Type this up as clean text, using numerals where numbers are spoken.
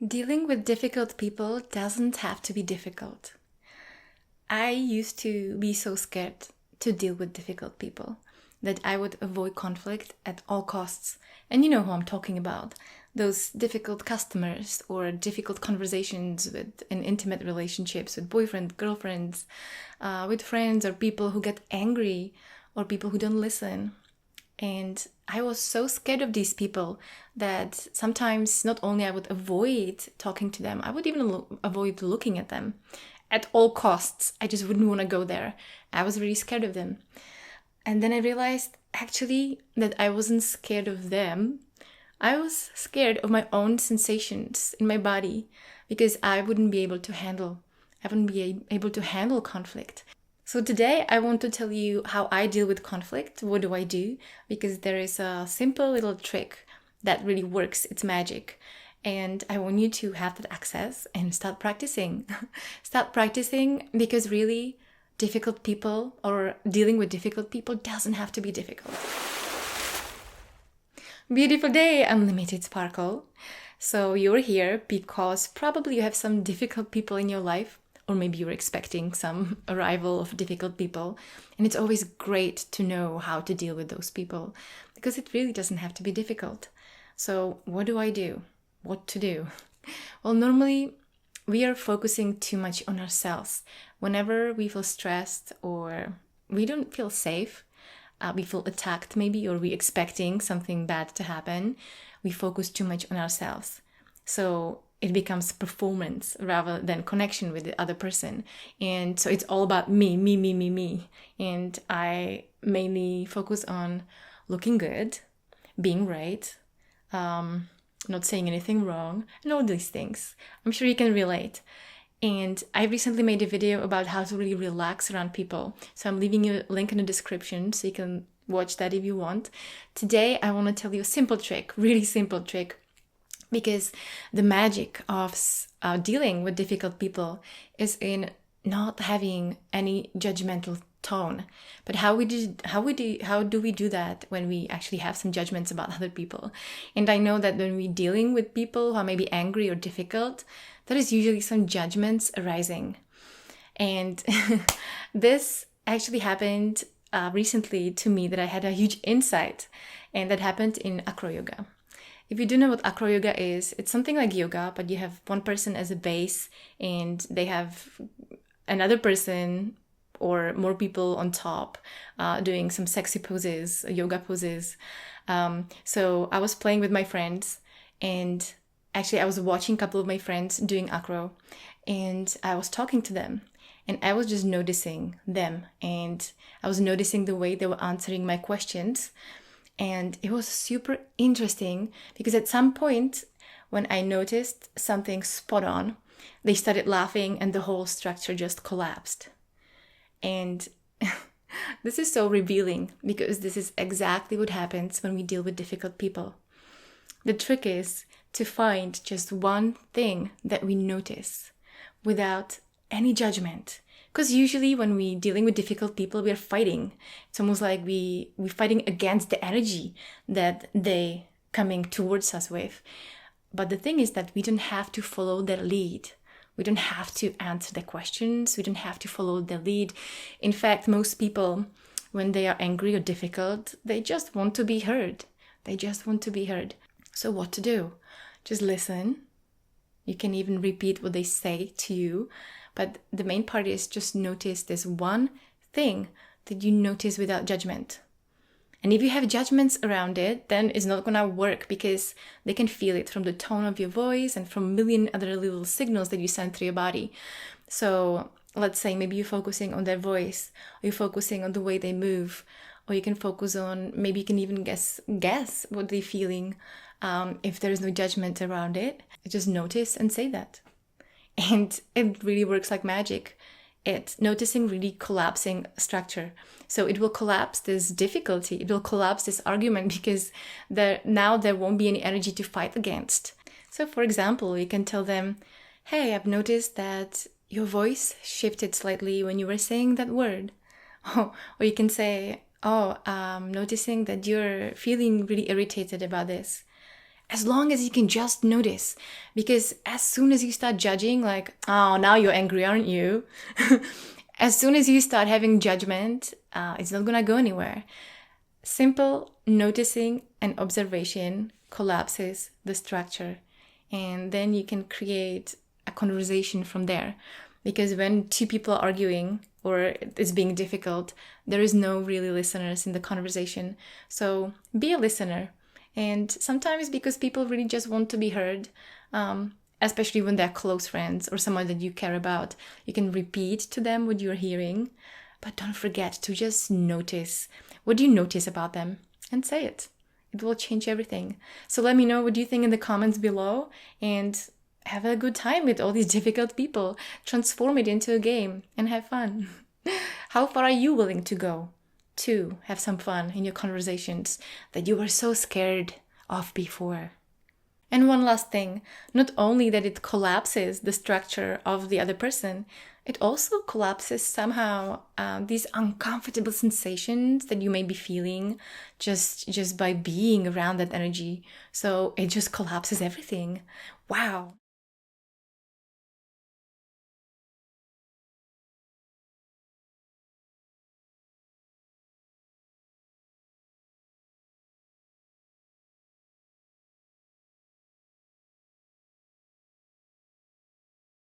Dealing with difficult people doesn't have to be difficult. I used to be so scared to deal with difficult people that I would avoid conflict at all costs. And you know who I'm talking about. Those difficult customers or difficult conversations in intimate relationships with boyfriends, girlfriends, with friends, or people who get angry or people who don't listen. And I was so scared of these people that sometimes not only I would avoid talking to them, I would even avoid looking at them at all costs. I just wouldn't want to go there. I was really scared of them. And then I realized actually that I wasn't scared of them. I was scared of my own sensations in my body because I wouldn't be able to handle conflict. So today I want to tell you how I deal with conflict. What do I do? Because there is a simple little trick that really works. It's magic. And I want you to have that access and start practicing. Start practicing because really difficult people or dealing with difficult people doesn't have to be difficult. Beautiful day, unlimited sparkle. So you're here because probably you have some difficult people in your life. Or maybe you're expecting some arrival of difficult people. And it's always great to know how to deal with those people because it really doesn't have to be difficult. So what do I do? What to do? Well, normally we are focusing too much on ourselves. Whenever we feel stressed or we don't feel safe, we feel attacked maybe, or we're expecting something bad to happen, we focus too much on ourselves. So it becomes performance rather than connection with the other person. And so it's all about me. And I mainly focus on looking good, being right, not saying anything wrong, and all these things. I'm sure you can relate. And I recently made a video about how to really relax around people. So I'm leaving you a link in the description so you can watch that if you want. Today, I want to tell you a simple trick, really simple trick. Because the magic of dealing with difficult people is in not having any judgmental tone. But how do we do that when we actually have some judgments about other people? And I know that when we're dealing with people who are maybe angry or difficult, there is usually some judgments arising. And this actually happened recently to me, that I had a huge insight, and that happened in acro yoga. If you do know what acro yoga is, it's something like yoga, but you have one person as a base and they have another person or more people on top doing some sexy poses, yoga poses. So I was playing with my friends, and actually I was watching a couple of my friends doing acro, and I was talking to them. And I was just noticing them, and I was noticing the way they were answering my questions. And it was super interesting because at some point when I noticed something spot on, they started laughing and the whole structure just collapsed. And this is so revealing because this is exactly what happens when we deal with difficult people. The trick is to find just one thing that we notice without any judgment. Because usually when we're dealing with difficult people, we're fighting. It's almost like we're fighting against the energy that they coming towards us with. But the thing is that we don't have to follow their lead. We don't have to answer the questions. We don't have to follow their lead. In fact, most people, when they are angry or difficult, they just want to be heard. They just want to be heard. So what to do? Just listen. You can even repeat what they say to you. But the main part is just notice this one thing that you notice without judgment. And if you have judgments around it, then it's not going to work because they can feel it from the tone of your voice and from a million other little signals that you send through your body. So let's say maybe you're focusing on their voice, or you're focusing on the way they move, or you can focus on, maybe you can even guess what they're feeling. If there is no judgment around it, just notice and say that. And it really works like magic. It's noticing really collapsing structure. So it will collapse this difficulty. It will collapse this argument because now there won't be any energy to fight against. So for example, you can tell them, hey, I've noticed that your voice shifted slightly when you were saying that word. Or you can say, oh, I'm noticing that you're feeling really irritated about this. As long as you can just notice. Because as soon as you start judging, like, oh, now you're angry, aren't you? As soon as you start having judgment, it's not gonna go anywhere. Simple noticing and observation collapses the structure. And then you can create a conversation from there. Because when two people are arguing or it's being difficult, there is no really listeners in the conversation. So be a listener. And sometimes because people really just want to be heard, especially when they're close friends or someone that you care about, you can repeat to them what you're hearing. But don't forget to just notice. What do you notice about them? And say it. It will change everything. So let me know what you think in the comments below, and have a good time with all these difficult people. Transform it into a game and have fun. How far are you willing to go to have some fun in your conversations that you were so scared of before? And one last thing, not only that it collapses the structure of the other person, it also collapses somehow these uncomfortable sensations that you may be feeling just by being around that energy. So it just collapses everything. Wow.